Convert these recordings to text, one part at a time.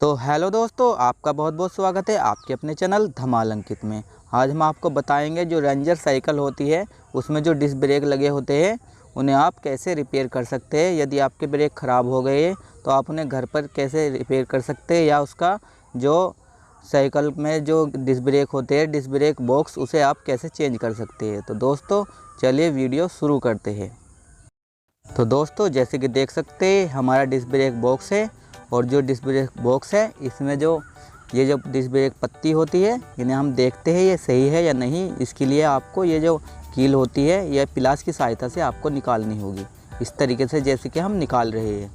तो हेलो दोस्तों, आपका बहुत बहुत स्वागत है आपके अपने चैनल धमाल अंकित में। आज हम आपको बताएंगे जो रेंजर साइकिल होती है उसमें जो डिस्क ब्रेक लगे होते हैं उन्हें आप कैसे रिपेयर कर सकते हैं। यदि आपके ब्रेक ख़राब हो गए तो आप उन्हें घर पर कैसे रिपेयर कर सकते हैं, या उसका जो साइकिल में जो डिस्क ब्रेक होते हैं डिस्क ब्रेक बॉक्स उसे आप कैसे चेंज कर सकते हैं। तो दोस्तों चलिए वीडियो शुरू करते हैं। तो दोस्तों जैसे कि देख सकते हैं हमारा डिस्क ब्रेक बॉक्स है, और जो डिस्क ब्रेक बॉक्स है इसमें जो डिस्क ब्रेक पत्ती होती है इन्हें हम देखते हैं ये सही है या नहीं। इसके लिए आपको ये जो कील होती है यह प्लास की सहायता से आपको निकालनी होगी, इस तरीके से जैसे कि हम निकाल रहे हैं।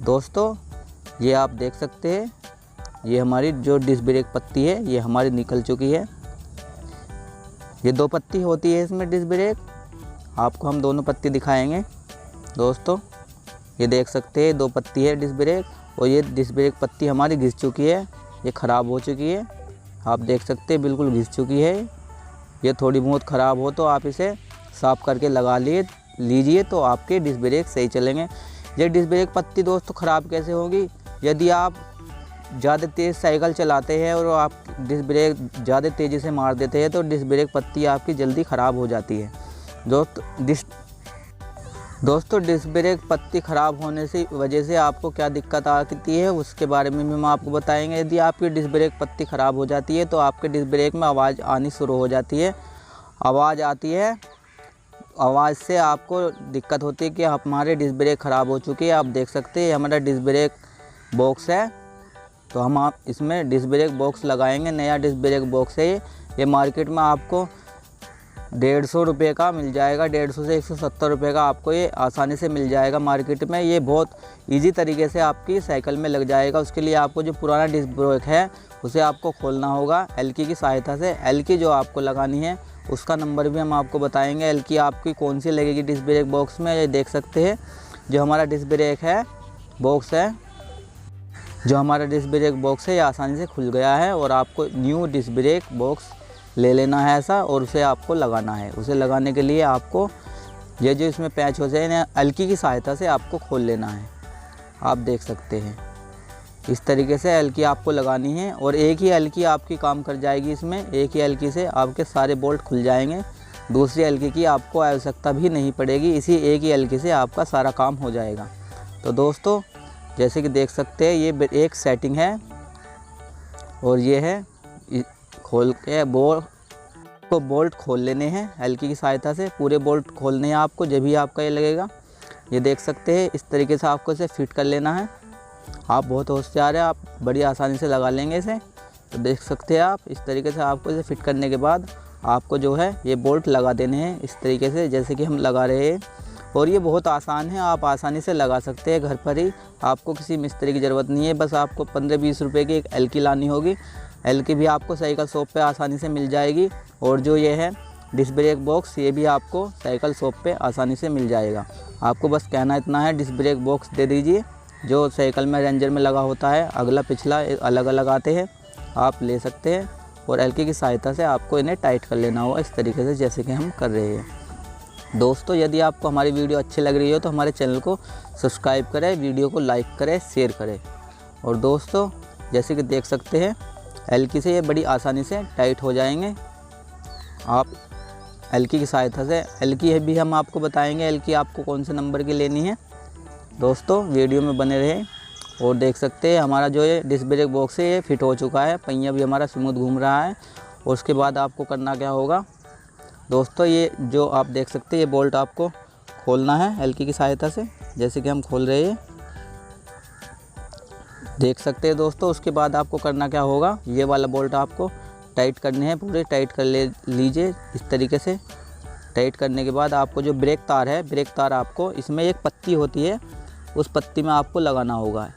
दोस्तों ये आप देख सकते हैं ये हमारी जो डिस्क ब्रेक पत्ती है ये हमारी निकल चुकी है। ये दो पत्ती होती है इसमें डिस्क ब्रेक, आपको हम दोनों पत्ती दिखाएंगे। दोस्तों ये देख सकते हैं दो पत्ती है डिस्क ब्रेक, और ये डिस्क ब्रेक पत्ती हमारी घिस चुकी है, ये ख़राब हो चुकी है। आप देख सकते हैं बिल्कुल घिस चुकी है। ये थोड़ी बहुत ख़राब हो तो आप इसे साफ़ करके लगा लीजिए तो आपके डिस्क ब्रेक सही चलेंगे। ये डिस्क ब्रेक पत्ती दोस्तों ख़राब कैसे होगी, यदि आप ज़्यादा तेज़ साइकिल चलाते हैं और आप डिस्क ब्रेक ज़्यादा तेज़ी से मार देते हैं तो डिस्क ब्रेक पत्ती आपकी जल्दी ख़राब हो जाती है। दोस्तों डिस्क ब्रेक पत्ती ख़राब होने से वजह से आपको क्या दिक्कत आती है उसके बारे में भी हम आपको बताएंगे। यदि आपकी डिस्क ब्रेक पत्ती ख़राब हो जाती है तो आपके डिस्क ब्रेक में आवाज़ आनी शुरू हो जाती है। आवाज़ आती है, आवाज़ से आपको दिक्कत होती है कि हमारे डिस्क ब्रेक ख़राब हो चुकी है। आप देख सकते हैं हमारा डिस्क ब्रेक बॉक्स है, तो हम आप इसमें डिस्क ब्रेक बॉक्स लगाएंगे। नया डिस्क ब्रेक बॉक्स है ये मार्केट में आपको 150 रुपये का मिल जाएगा। 150 से 170 रुपये का आपको ये आसानी से मिल जाएगा मार्केट में। ये बहुत इजी तरीके से आपकी साइकिल में लग जाएगा। उसके लिए आपको जो पुराना डिस्क ब्रेक है उसे आपको खोलना होगा एलकी की सहायता से। एलकी जो आपको लगानी है उसका नंबर भी हम आपको बताएंगे। एलकी आपकी कौन सी लगेगी डिस्क ब्रेक बॉक्स में, ये देख सकते हैं जो हमारा डिस्क ब्रेक है बॉक्स है, जो हमारा डिस्क ब्रेक बॉक्स है ये आसानी से खुल गया है। और आपको न्यू डिस्क ब्रेक बॉक्स ले लेना है ऐसा, और उसे आपको लगाना है। उसे लगाने के लिए आपको ये जो इसमें पैच हो जाए एलकी की सहायता से आपको खोल लेना है। आप देख सकते हैं इस तरीके से एलकी आपको लगानी है, और एक ही एलकी आपकी काम कर जाएगी। इसमें एक ही एलकी से आपके सारे बोल्ट खुल जाएंगे, दूसरी एलकी की आपको आवश्यकता भी नहीं पड़ेगी। इसी एक ही एलकी से आपका सारा काम हो जाएगा। तो दोस्तों जैसे कि देख सकते हैं ये एक सेटिंग है, और ये है खोल के बोल्ट खोल लेने हैं एलकी की सहायता से। पूरे बोल्ट खोलने हैं आपको, जब भी आपका ये लगेगा। ये देख सकते हैं इस तरीके से आपको इसे फिट कर लेना है। आप बहुत होशियार है, आप बड़ी आसानी से लगा लेंगे इसे। तो देख सकते हैं आप इस तरीके से आपको इसे फिट करने के बाद आपको जो है ये बोल्ट लगा देने हैं इस तरीके से जैसे कि हम लगा रहे हैं। और ये बहुत आसान है, आप आसानी से लगा सकते हैं घर पर ही। आपको किसी मिस्त्री की ज़रूरत नहीं है, बस आपको 15-20 रुपये की एक एलकी लानी होगी। एलकी भी आपको साइकिल शॉप पे आसानी से मिल जाएगी, और जो ये है डिस्क ब्रेक बॉक्स ये भी आपको साइकिल शॉप पे आसानी से मिल जाएगा। आपको बस कहना इतना है डिस्क ब्रेक बॉक्स दे दीजिए जो साइकिल में रेंजर में लगा होता है, अगला पिछला अलग अलग आते हैं, आप ले सकते हैं। और एलकी की सहायता से आपको इन्हें टाइट कर लेना होगा इस तरीके से जैसे कि हम कर रहे हैं। दोस्तों यदि आपको हमारी वीडियो अच्छी लग रही हो तो हमारे चैनल को सब्सक्राइब करें, वीडियो को लाइक करें, शेयर करें। और दोस्तों जैसे कि देख सकते हैं एलकी से ये बड़ी आसानी से टाइट हो जाएंगे। आप एलकी की सहायता से, एलकी भी हम आपको बताएंगे एलकी आपको कौन से नंबर की लेनी है। दोस्तों वीडियो में बने रहें। और देख सकते हैं हमारा जो ये डिस्क ब्रेक बॉक्स है ये फिट हो चुका है, पहिया भी हमारा स्मूथ घूम रहा है। और उसके बाद आपको करना क्या होगा दोस्तों, ये जो आप देख सकते हैं ये बोल्ट आपको खोलना है एलकी की सहायता से जैसे कि हम खोल रहे हैं, देख सकते हैं दोस्तों। उसके बाद आपको करना क्या होगा, ये वाला बोल्ट आपको टाइट करने हैं, पूरे टाइट कर लीजिए इस तरीके से। टाइट करने के बाद आपको जो ब्रेक तार है, ब्रेक तार आपको इसमें एक पत्ती होती है उस पत्ती में आपको लगाना होगा।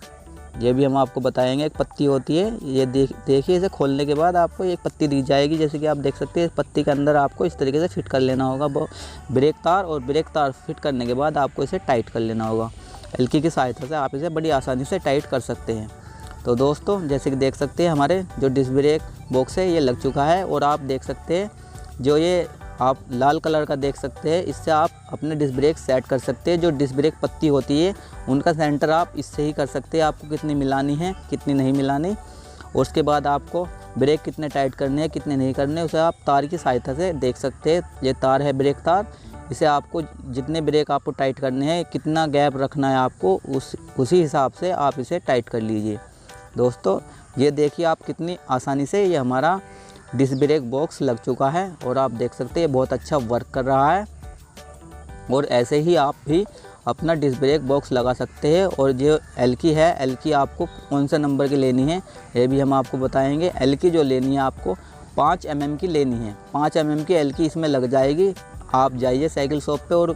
ये भी हम आपको बताएंगे, एक पत्ती होती है ये देखिए इसे खोलने के बाद आपको एक पत्ती दी जाएगी जैसे कि आप देख सकते हैं। इस पत्ती के अंदर आपको इस तरीके से फिट कर लेना होगा ब्रेक तार, और ब्रेक तार फिट करने के बाद आपको इसे टाइट कर लेना होगा। एलकी की सहायता से आप इसे बड़ी आसानी से टाइट कर सकते हैं। तो दोस्तों जैसे कि देख सकते हैं हमारे जो डिस्क ब्रेक बॉक्स है ये लग चुका है, और आप देख सकते हैं जो ये आप लाल कलर का देख सकते हैं, इससे आप अपने डिस्क ब्रेक सेट कर सकते हैं। जो डिस्क ब्रेक पत्ती होती है उनका सेंटर आप इससे ही कर सकते हैं, आपको कितनी मिलानी है कितनी नहीं मिलानी। और उसके बाद आपको ब्रेक कितने टाइट करने हैं कितने नहीं करने, उसे आप तार की सहायता से देख सकते हैं। ये तार है ब्रेक तार, इसे आपको जितने ब्रेक आपको टाइट करने हैं, कितना गैप रखना है आपको, उसी हिसाब से आप इसे टाइट कर लीजिए। दोस्तों ये देखिए आप कितनी आसानी से ये हमारा डिस्क ब्रेक बॉक्स लग चुका है और आप देख सकते हैं बहुत अच्छा वर्क कर रहा है। और ऐसे ही आप भी अपना डिस्क ब्रेक बॉक्स लगा सकते हैं। और जो एलकी है, एलकी आपको कौन सा नंबर की लेनी है ये भी हम आपको बताएंगे। एलकी जो लेनी है आपको 5 mm की लेनी है। 5 mm की एलकी इसमें लग जाएगी। आप जाइए साइकिल शॉप पे और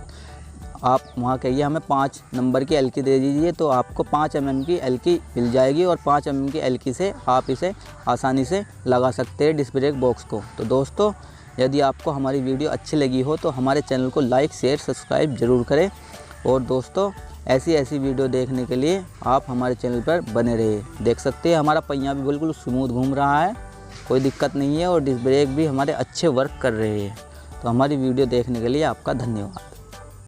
आप वहाँ कहिए हमें 5 नंबर की एलकी दे दीजिए, तो आपको 5 mm की एलकी मिल जाएगी। और 5 mm की एलकी से आप इसे आसानी से लगा सकते हैं डिस्क ब्रेक बॉक्स को। तो दोस्तों यदि आपको हमारी वीडियो अच्छी लगी हो तो हमारे चैनल को लाइक शेयर सब्सक्राइब ज़रूर करें। और दोस्तों ऐसी वीडियो देखने के लिए आप हमारे चैनल पर बने रहिए। देख सकते हैं हमारा पहिया भी बिल्कुल स्मूथ घूम रहा है, कोई दिक्कत नहीं है। और डिस्क ब्रेक भी हमारे अच्छे वर्क कर रहे हैं। तो हमारी वीडियो देखने के लिए आपका धन्यवाद।